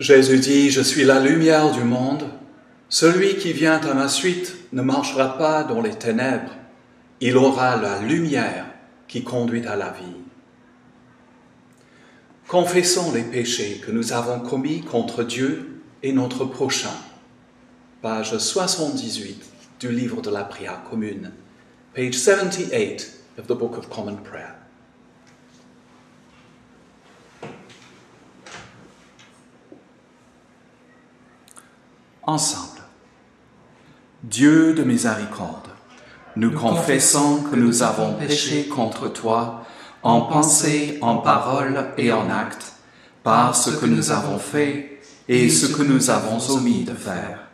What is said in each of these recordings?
Jésus dit, « Je suis la lumière du monde. Celui qui vient à ma suite ne marchera pas dans les ténèbres. Il aura la lumière qui conduit à la vie. » Confessons les péchés que nous avons commis contre Dieu et notre prochain. Page 78 du livre de la prière commune. Page 78 of the Book of Common Prayer. Ensemble. Dieu de miséricorde, nous confessons que nous avons péché contre toi en pensée, en parole et en acte, par ce que nous avons fait et ce que nous avons omis de faire.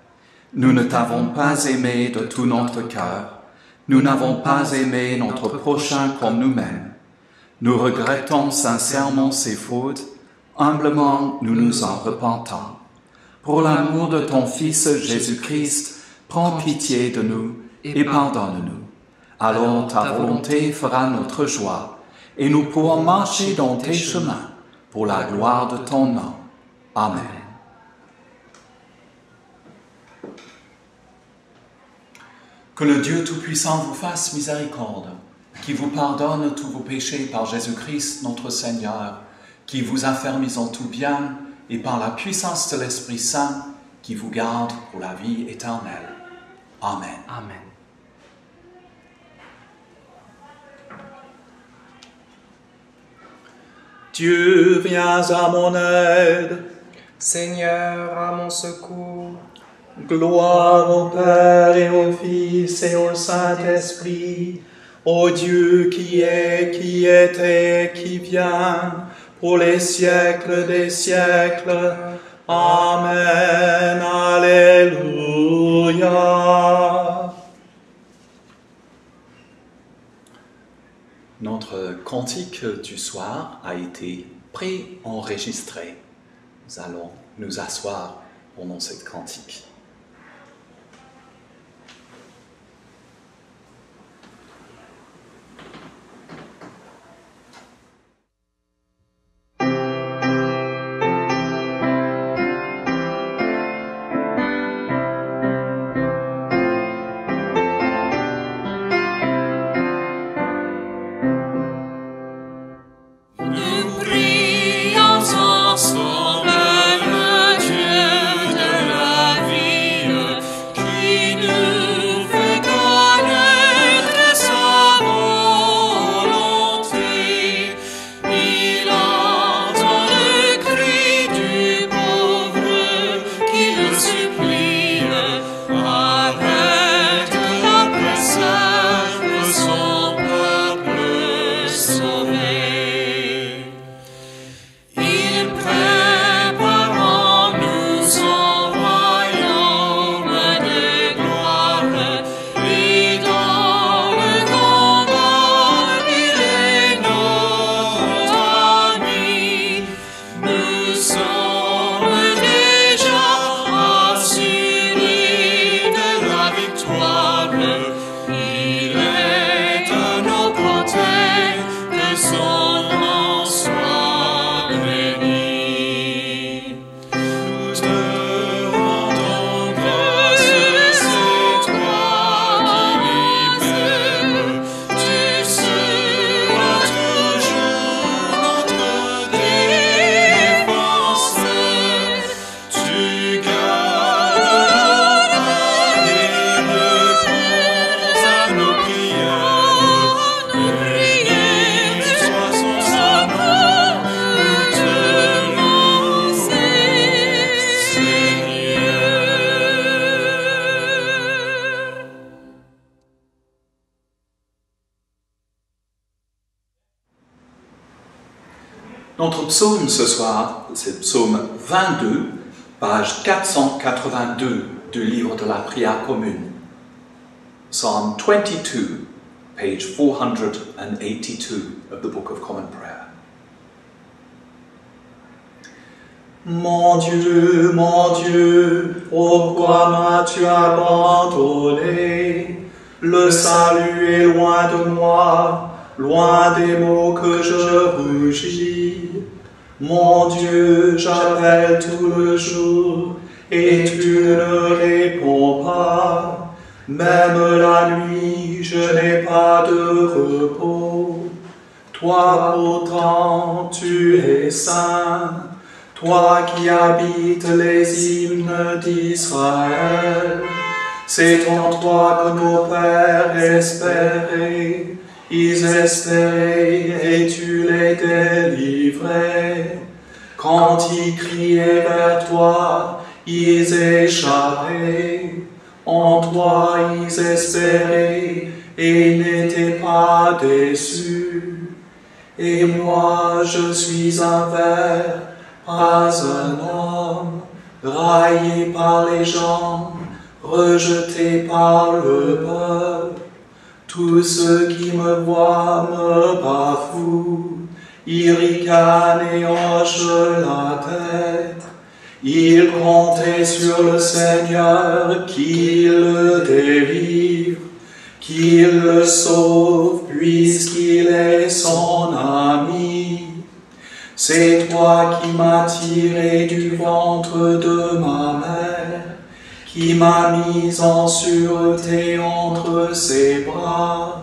Nous ne t'avons pas aimé de tout notre cœur, nous n'avons pas aimé notre prochain comme nous-mêmes. Nous regrettons sincèrement ces fautes, humblement nous nous en repentons. Pour l'amour de ton Fils Jésus-Christ, prends pitié de nous et pardonne-nous. Alors ta volonté fera notre joie, et nous pourrons marcher dans tes chemins pour la gloire de ton nom. Amen. Que le Dieu Tout-Puissant vous fasse miséricorde, qui vous pardonne tous vos péchés par Jésus-Christ notre Seigneur, qui vous affermit en tout bien, et par la puissance de l'Esprit Saint, qui vous garde pour la vie éternelle. Amen. Amen. Dieu, viens à mon aide. Seigneur, à mon secours. Gloire au Père et au Fils et au Saint-Esprit, au Dieu qui est, qui était, qui vient, pour les siècles des siècles. Amen. Alléluia. Notre cantique du soir a été pré-enregistré. Nous allons nous asseoir pendant cette cantique. Notre psaume ce soir, c'est le psaume 22, page 482 du livre de la prière commune. Psalm 22, page 482 of the Book of Common Prayer. Mon Dieu, pourquoi m'as-tu abandonné? Le salut est loin de moi, loin des mots que je rugis. Mon Dieu, j'appelle tout le jour, et tu ne réponds pas. Même la nuit, je n'ai pas de repos. Toi pourtant, tu es saint, toi qui habites les hymnes d'Israël. C'est en toi que nos pères espéraient, ils espéraient et tu les délivrais. Quand ils criaient vers toi, ils échappaient. En toi ils espéraient et n'étaient pas déçus. Et moi je suis un ver, pas un homme, raillé par les gens, rejeté par le peuple. Tous ceux qui me voient me bafouent, ils ricanent et hochent la tête. Ils comptaient sur le Seigneur qu'il le délivre, qu'il le sauve puisqu'il est son ami. C'est toi qui m'as tiré du ventre de ma mère, qui m'a mis en sûreté entre ses bras.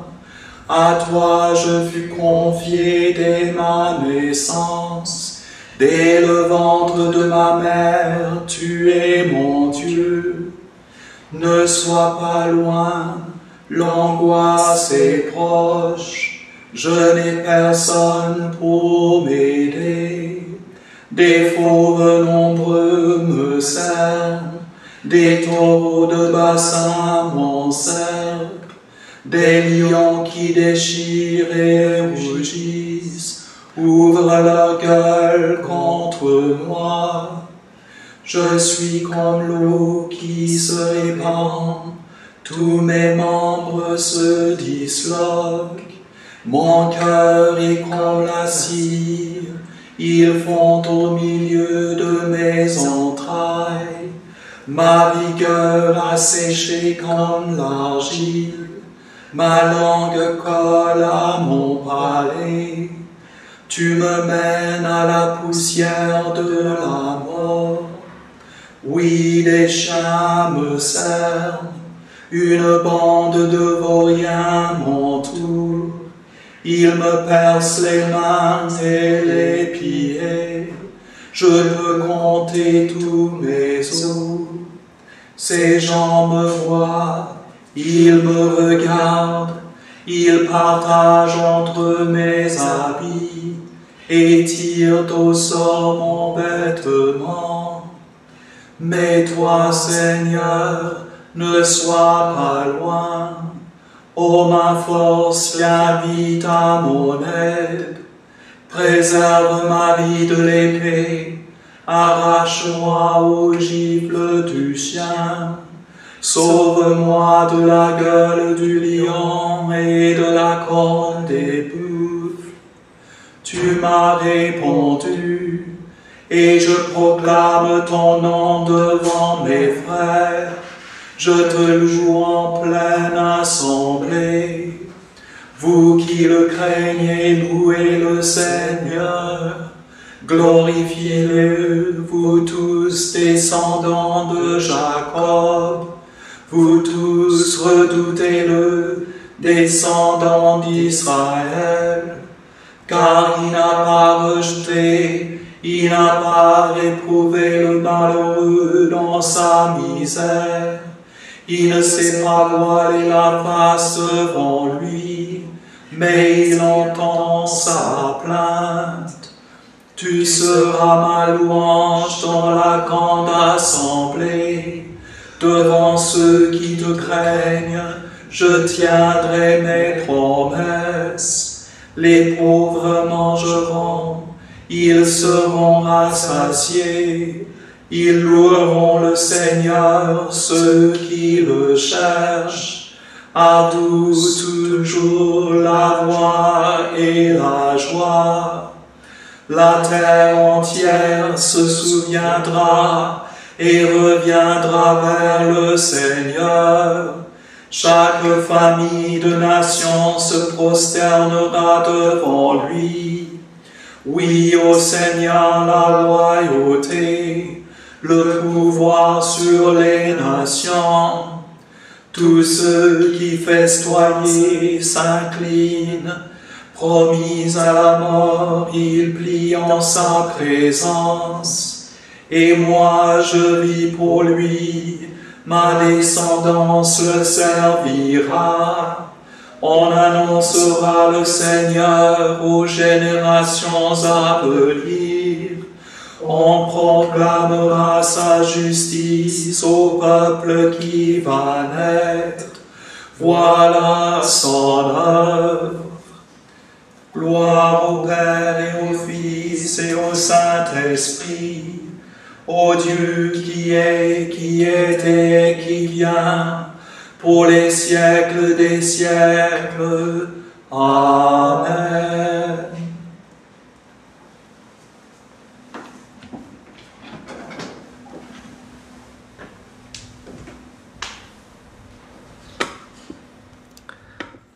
À toi je fus confié dès ma naissance. Dès le ventre de ma mère, tu es mon Dieu. Ne sois pas loin, l'angoisse est proche. Je n'ai personne pour m'aider. Des fauves nombreux me cernent, des taureaux de bassin m'encerclent, des lions qui déchirent et rugissent. Ouvre leur gueule contre moi. Je suis comme l'eau qui se répand, tous mes membres se disloquent. Mon cœur est comme la cire, ils fondent au milieu de mes entrailles. Ma vigueur a séché comme l'argile, ma langue colle à mon palais. Tu me mènes à la poussière de la mort. Oui, des chiens me cernent, une bande de vauriens m'entoure. Ils me percent les mains et les pieds. Je peux compter tous mes os. Ces gens me voient, ils me regardent, ils partagent entre mes habits et tirent au sort mon vêtement. Mais toi, Seigneur, ne sois pas loin. Ô ma force, viens vite à mon aide. Préserve ma vie de l'épée, arrache-moi aux gifles du chien. Sauve-moi de la gueule du lion et de la corne des bouffes. Tu m'as répondu, et je proclame ton nom devant mes frères. Je te loue en pleine assemblée. Vous qui le craignez, louez le Seigneur. Glorifiez-le, vous tous descendants de Jacob. Vous tous redoutez-le, descendants d'Israël. Car il n'a pas rejeté, il n'a pas réprouvé le malheureux dans sa misère. Il ne s'est pas voilé la face devant lui, mais il entend sa plainte. Tu seras ma louange dans la grande assemblée. Devant ceux qui te craignent, je tiendrai mes promesses. Les pauvres mangeront, ils seront rassasiés. Ils loueront le Seigneur, ceux qui le cherchent. Ardou toujours la voix et la joie. La terre entière se souviendra et reviendra vers le Seigneur. Chaque famille de nation se prosternera devant lui. Oui, ô Seigneur, la loyauté, le pouvoir sur les nations. Tous ceux qui festoyaient s'inclinent, promis à la mort, ils plient en sa présence. Et moi je vis pour lui, ma descendance le servira. On annoncera le Seigneur aux générations à venir. On proclamera sa justice au peuple qui va naître. Voilà son œuvre. Gloire au Père et au Fils et au Saint-Esprit, au Dieu qui est, qui était et qui vient, pour les siècles des siècles. Amen.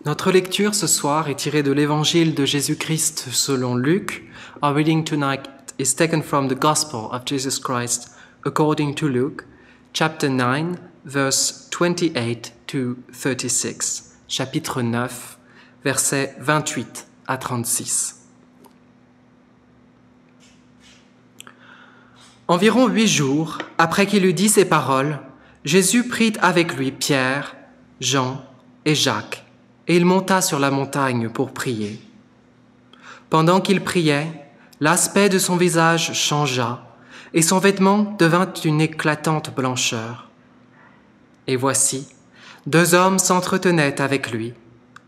Notre lecture ce soir est tirée de l'Évangile de Jésus-Christ selon Luc. Our reading tonight is taken from the Gospel of Jesus Christ according to Luke, chapter 9, verse 28 to 36. Chapitre 9, versets 28 à 36. Environ 8 jours après qu'il eut dit ces paroles, Jésus prit avec lui Pierre, Jean et Jacques, et il monta sur la montagne pour prier. Pendant qu'il priait, l'aspect de son visage changea, et son vêtement devint une éclatante blancheur. Et voici, 2 hommes s'entretenaient avec lui.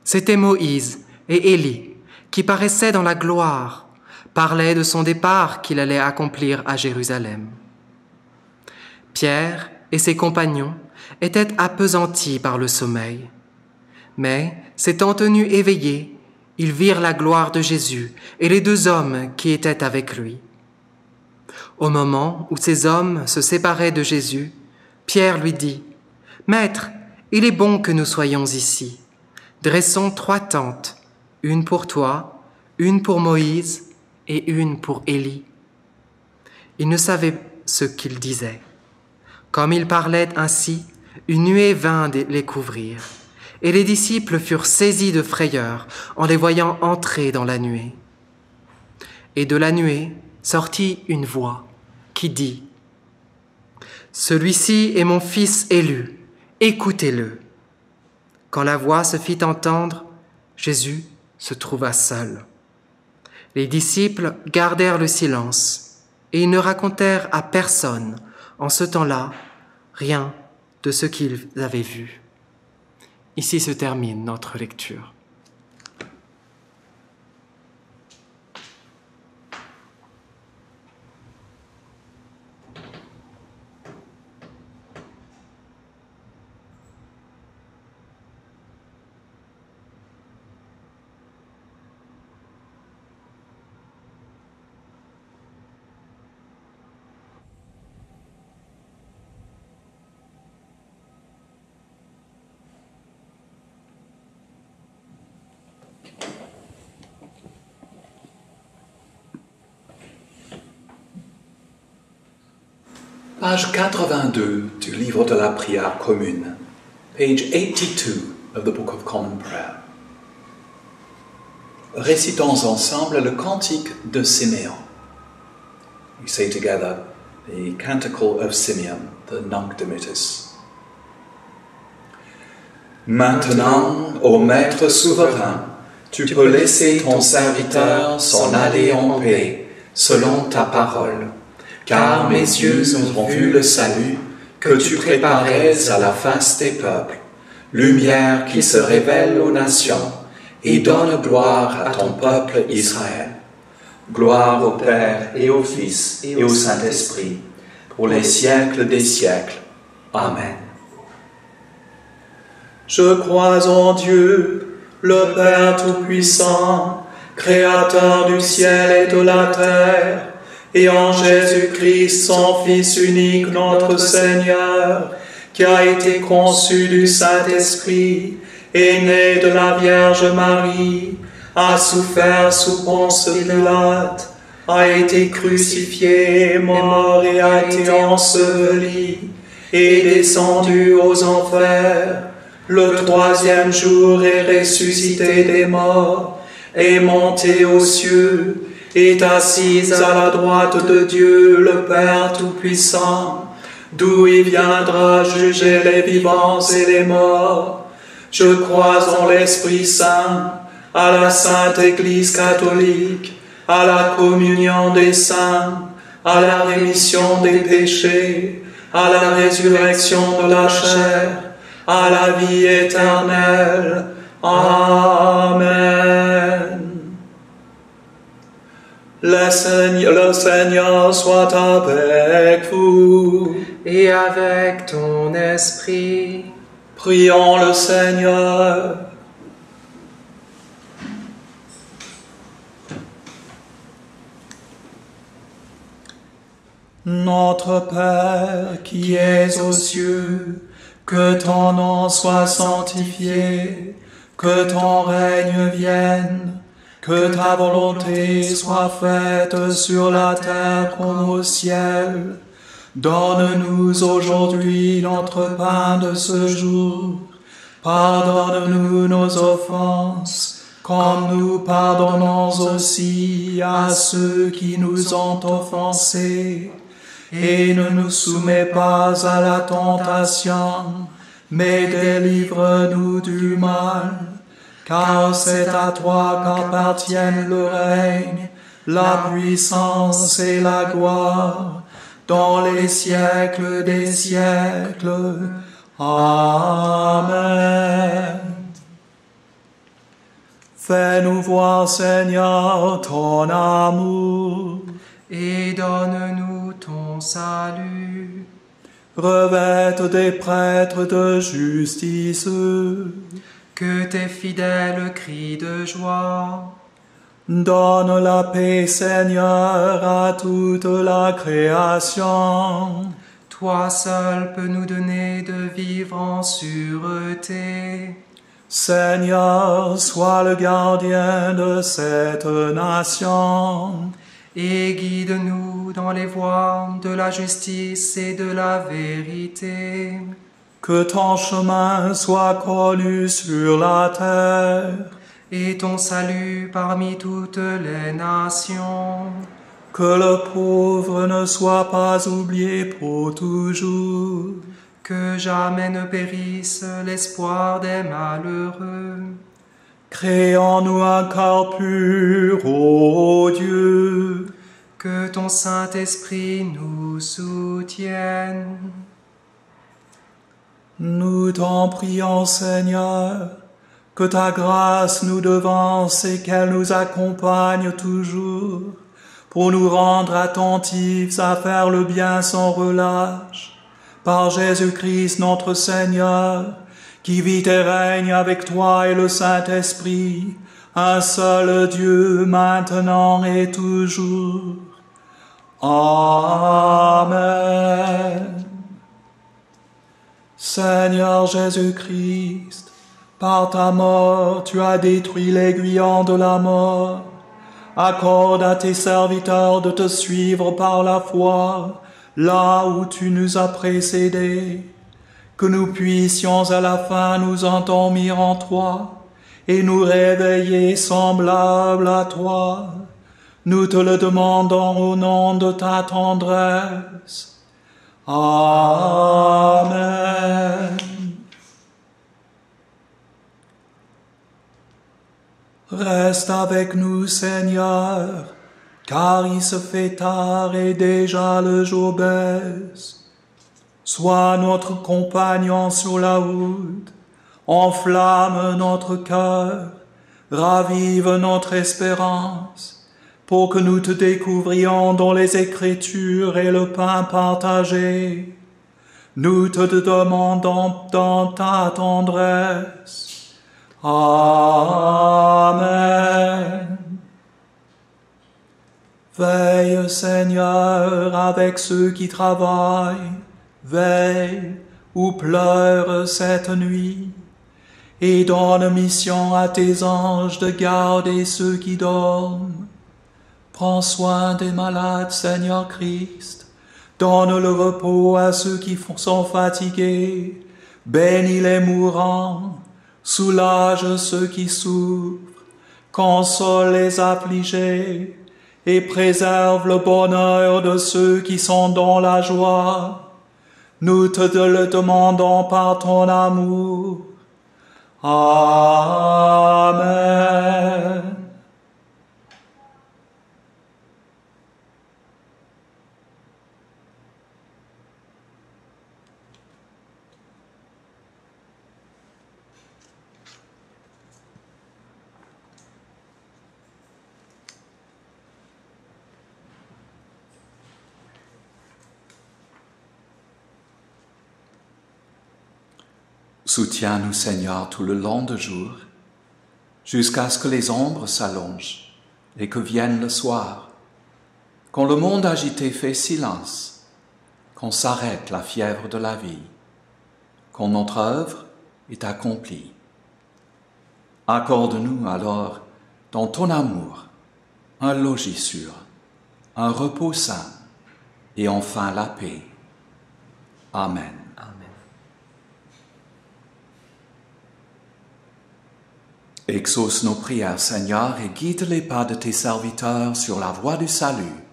C'étaient Moïse et Élie, qui paraissaient dans la gloire, parlaient de son départ qu'il allait accomplir à Jérusalem. Pierre et ses compagnons étaient appesantis par le sommeil. Mais, s'étant tenus éveillés, ils virent la gloire de Jésus et les 2 hommes qui étaient avec lui. Au moment où ces hommes se séparaient de Jésus, Pierre lui dit, « Maître, il est bon que nous soyons ici. Dressons 3 tentes, une pour toi, une pour Moïse et une pour Élie. » Il ne savait ce qu'il disait. Comme il parlait ainsi, une nuée vint les couvrir. Et les disciples furent saisis de frayeur en les voyant entrer dans la nuée. Et de la nuée sortit une voix qui dit « Celui-ci est mon fils élu, écoutez-le. » Quand la voix se fit entendre, Jésus se trouva seul. Les disciples gardèrent le silence et ils ne racontèrent à personne, en ce temps-là, rien de ce qu'ils avaient vu. Ici se termine notre lecture. Page 82 du livre de la prière commune. Page 82 of the Book of Common Prayer. Récitons ensemble le cantique de Simeon. We say together the Canticle of Simeon, the Nunc Dimittis. Maintenant, ô Maître souverain, tu peux laisser ton serviteur s'en aller en paix, selon ta parole. Car mes yeux ont vu le salut que tu préparais à la face des peuples, lumière qui se révèle aux nations et donne gloire à ton peuple Israël. Gloire au Père et au Fils et au Saint-Esprit, pour les siècles des siècles. Amen. Je crois en Dieu, le Père Tout-Puissant, Créateur du ciel et de la terre, et en Jésus-Christ, son Fils unique, notre Seigneur, qui a été conçu du Saint-Esprit et né de la Vierge Marie, a souffert sous Ponce Pilate, a été crucifié, mort et a été enseveli, et descendu aux enfers. Le troisième jour est ressuscité des morts, est monté aux cieux, est assis à la droite de Dieu, le Père Tout-Puissant, d'où il viendra juger les vivants et les morts. Je crois en l'Esprit Saint, à la Sainte Église catholique, à la communion des saints, à la rémission des péchés, à la résurrection de la chair, à la vie éternelle. Amen. Le Seigneur soit avec vous. Et avec ton esprit. Prions le Seigneur. Notre Père qui es aux cieux, que ton nom soit sanctifié, que ton règne vienne, que ta volonté soit faite sur la terre comme au ciel. Donne-nous aujourd'hui notre pain de ce jour. Pardonne-nous nos offenses, comme nous pardonnons aussi à ceux qui nous ont offensés. Et ne nous soumets pas à la tentation, mais délivre-nous du mal. Car c'est à toi qu'appartiennent le règne, la puissance et la gloire, dans les siècles des siècles. Amen. Fais-nous voir, Seigneur, ton amour, et donne-nous ton salut. Revête des prêtres de justice, que tes fidèles crient de joie. Donne la paix, Seigneur, à toute la création. Toi seul peux nous donner de vivre en sûreté. Seigneur, sois le gardien de cette nation. Et guide-nous dans les voies de la justice et de la vérité. Que ton chemin soit connu sur la terre. Et ton salut parmi toutes les nations. Que le pauvre ne soit pas oublié pour toujours. Que jamais ne périsse l'espoir des malheureux. Crée en nous un cœur pur, ô Dieu. Que ton Saint-Esprit nous soutienne. Nous t'en prions, Seigneur, que ta grâce nous devance et qu'elle nous accompagne toujours, pour nous rendre attentifs à faire le bien sans relâche. Par Jésus-Christ notre Seigneur, qui vit et règne avec toi et le Saint-Esprit, un seul Dieu, maintenant et toujours. Amen. Seigneur Jésus-Christ, par ta mort, tu as détruit l'aiguillon de la mort. Accorde à tes serviteurs de te suivre par la foi, là où tu nous as précédés, que nous puissions à la fin nous endormir en toi et nous réveiller semblables à toi. Nous te le demandons au nom de ta tendresse. Amen. Reste avec nous, Seigneur, car il se fait tard et déjà le jour baisse. Sois notre compagnon sur la route, enflamme notre cœur, ravive notre espérance, pour que nous te découvrions dans les Écritures et le pain partagé. Nous te demandons dans ta tendresse. Amen. Veille, Seigneur, avec ceux qui travaillent, veille ou pleurent cette nuit, et donne mission à tes anges de garder ceux qui dorment. Prends soin des malades, Seigneur Christ. Donne le repos à ceux qui sont fatigués. Bénis les mourants. Soulage ceux qui souffrent. Console les affligés. Et préserve le bonheur de ceux qui sont dans la joie. Nous te le demandons par ton amour. Amen. Soutiens-nous, Seigneur, tout le long du jour, jusqu'à ce que les ombres s'allongent et que vienne le soir, quand le monde agité fait silence, qu'on s'arrête la fièvre de la vie, quand notre œuvre est accomplie. Accorde-nous alors, dans ton amour, un logis sûr, un repos sain et enfin la paix. Amen. Exauce nos prières, Seigneur, et guide les pas de tes serviteurs sur la voie du salut,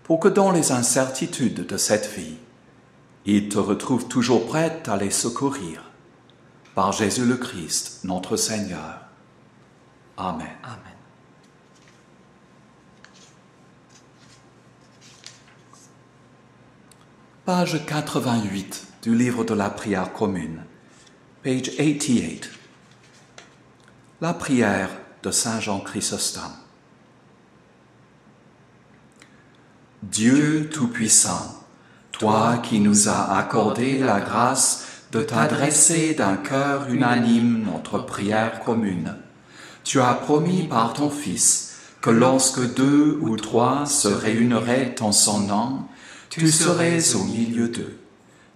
pour que dans les incertitudes de cette vie, ils te retrouvent toujours prêts à les secourir. Par Jésus le Christ, notre Seigneur. Amen. Amen. Page 88 du livre de la prière commune, page 88. La prière de Saint Jean Chrysostome. Dieu Tout-Puissant, toi qui nous as accordé la grâce de t'adresser d'un cœur unanime notre prière commune, tu as promis par ton Fils que lorsque 2 ou 3 se réuniraient en son nom, tu serais au milieu d'eux.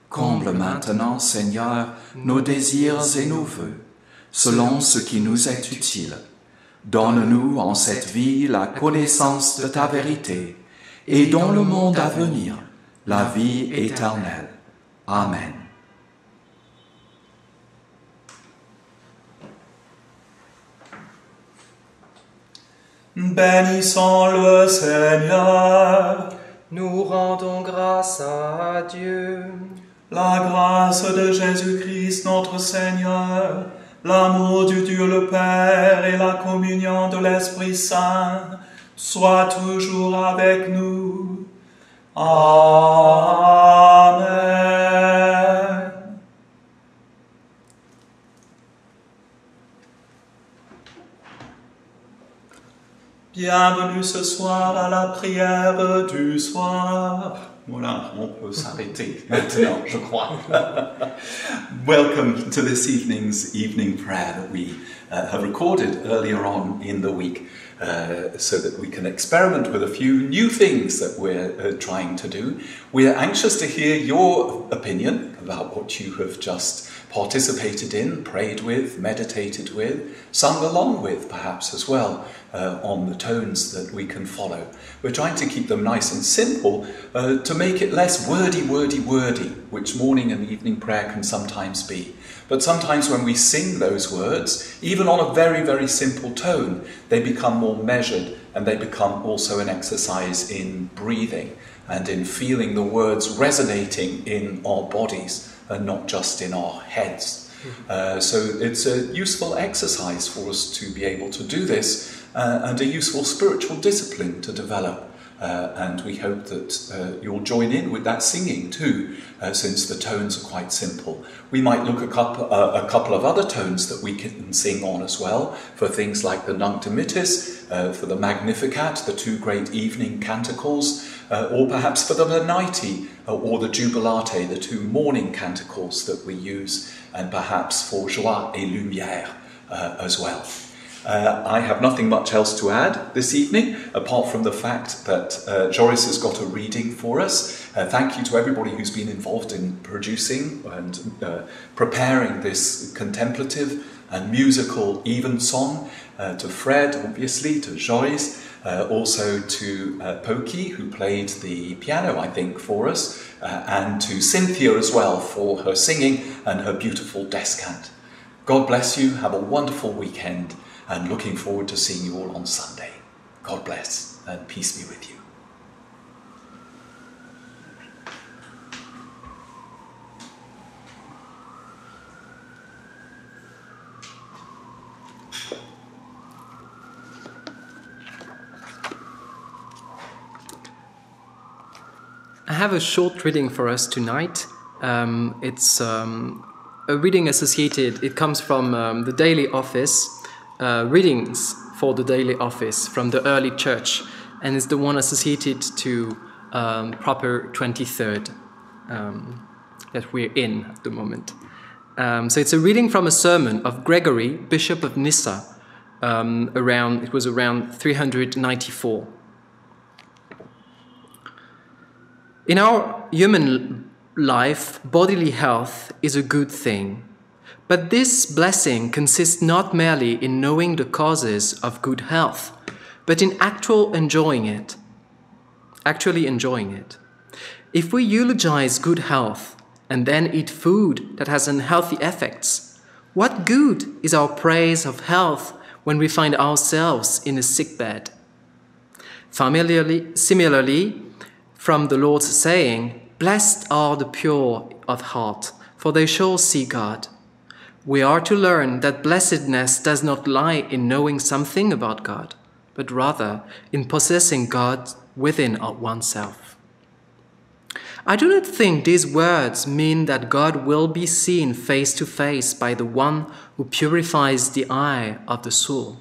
Comble maintenant, Seigneur, nos désirs et nos vœux, selon ce qui nous est utile. Donne-nous en cette vie la connaissance de ta vérité, et dans le monde à venir, la vie éternelle. Amen. Bénissons le Seigneur. Nous rendons grâce à Dieu. La grâce de Jésus-Christ notre Seigneur, l'amour du Dieu le Père et la communion de l'Esprit Saint soient toujours avec nous. Amen. Bienvenue ce soir à la prière du soir. Voilà, on peut s'arrêter maintenant, je crois. Welcome to this evening's evening prayer that we have recorded earlier on in the week so that we can experiment with a few new things that we're trying to do. We're anxious to hear your opinion about what you have just participated in, prayed with, meditated with, sung along with perhaps as well on the tones that we can follow. We're trying to keep them nice and simple to make it less wordy, which morning and evening prayer can sometimes be. But sometimes when we sing those words, even on a very, very simple tone, they become more measured and they become also an exercise in breathing and in feeling the words resonating in our bodies and not just in our heads. So it's a useful exercise for us to be able to do this and a useful spiritual discipline to develop. And we hope that you'll join in with that singing too, since the tones are quite simple. We might look at a couple of other tones that we can sing on as well, for things like the Nunc Dimittis, for the Magnificat, the 2 great evening canticles, or perhaps for the Venite or the Jubilate, the 2 morning canticles that we use, and perhaps for Joie et Lumière as well. I have nothing much else to add this evening, apart from the fact that Joris has got a reading for us, Thank you to everybody who's been involved in producing and preparing this contemplative and musical evensong, to Fred, obviously, to Joyce, also to Pokey, who played the piano, I think, for us, and to Cynthia as well for her singing and her beautiful descant. God bless you, have a wonderful weekend, and looking forward to seeing you all on Sunday. God bless, and peace be with you. I have a short reading for us tonight. It's a reading associated, it comes from the Daily Office, readings for the Daily Office from the early church, and it's the one associated to Proper 23rd that we're in at the moment. So it's a reading from a sermon of Gregory, Bishop of Nyssa, it was around 394. In our human life, bodily health is a good thing, but this blessing consists not merely in knowing the causes of good health, but in actually enjoying it. If we eulogize good health and then eat food that has unhealthy effects, what good is our praise of health when we find ourselves in a sick bed? Similarly, from the Lord's saying, "Blessed are the pure of heart, for they shall see God," we are to learn that blessedness does not lie in knowing something about God, but rather in possessing God within oneself. I do not think these words mean that God will be seen face to face by the one who purifies the eye of the soul.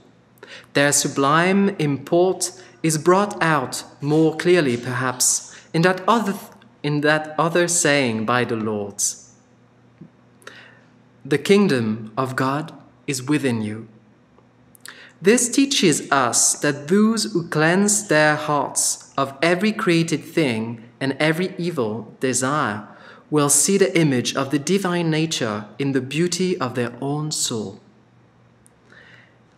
Their sublime import is brought out more clearly, perhaps, in that other saying by the Lord. The kingdom of God is within you. This teaches us that those who cleanse their hearts of every created thing and every evil desire will see the image of the divine nature in the beauty of their own soul.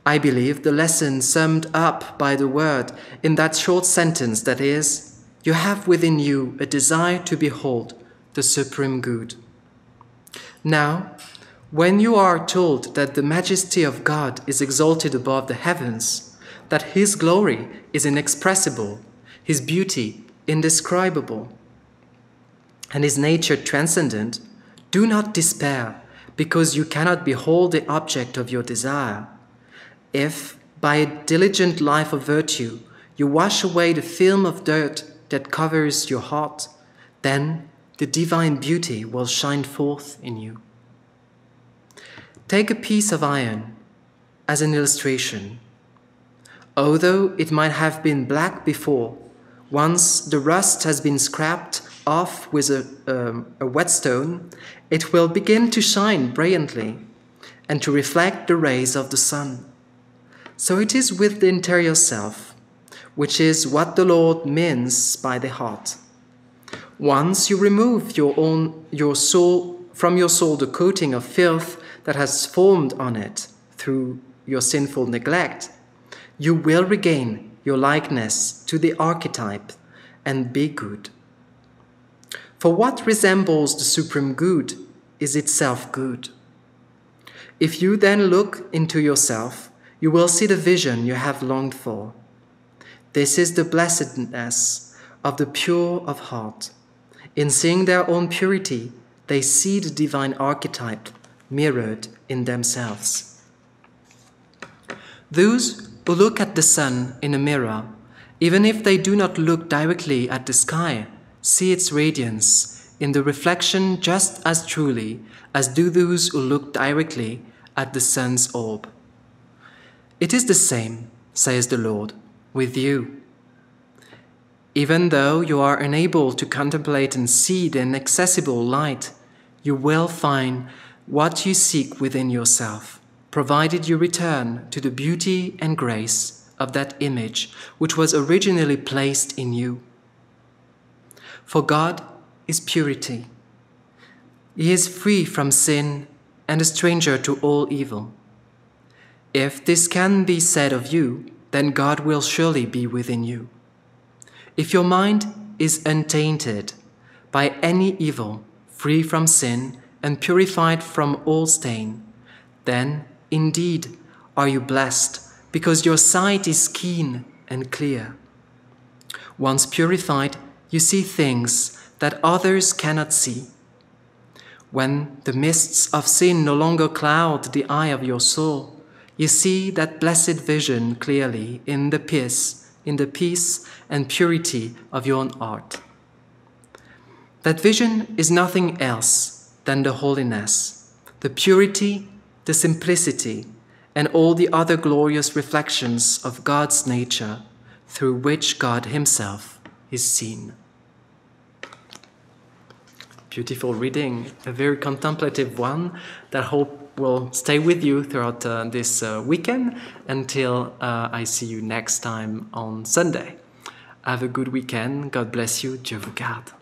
I believe the lesson summed up by the word in that short sentence, that is, you have within you a desire to behold the supreme good. Now, when you are told that the majesty of God is exalted above the heavens, that his glory is inexpressible, his beauty indescribable, and his nature transcendent, do not despair because you cannot behold the object of your desire. If, by a diligent life of virtue, you wash away the film of dirt that covers your heart, then the divine beauty will shine forth in you. Take a piece of iron as an illustration. Although it might have been black before, once the rust has been scraped off with a whetstone, it will begin to shine brilliantly and to reflect the rays of the sun. So it is with the interior self, which is what the Lord means by the heart. Once you remove from your soul the coating of filth that has formed on it through your sinful neglect, you will regain your likeness to the archetype and be good. For what resembles the supreme good is itself good. If you then look into yourself, you will see the vision you have longed for. This is the blessedness of the pure of heart. In seeing their own purity, they see the divine archetype mirrored in themselves. Those who look at the sun in a mirror, even if they do not look directly at the sky, see its radiance in the reflection just as truly as do those who look directly at the sun's orb. It is the same, says the Lord, with you. Even though you are unable to contemplate and see the inaccessible light, you will find what you seek within yourself, provided you return to the beauty and grace of that image which was originally placed in you. For God is purity. He is free from sin and a stranger to all evil. If this can be said of you, then God will surely be within you. If your mind is untainted by any evil, free from sin and purified from all stain, then indeed are you blessed, because your sight is keen and clear. Once purified, you see things that others cannot see. When the mists of sin no longer cloud the eye of your soul, you see that blessed vision clearly in the peace and purity of your own heart. That vision is nothing else than the holiness, the purity, the simplicity, and all the other glorious reflections of God's nature through which God himself is seen. Beautiful reading, a very contemplative one that I hope will stay with you throughout this weekend until I see you next time on Sunday. Have a good weekend. God bless you. Dieu vous garde.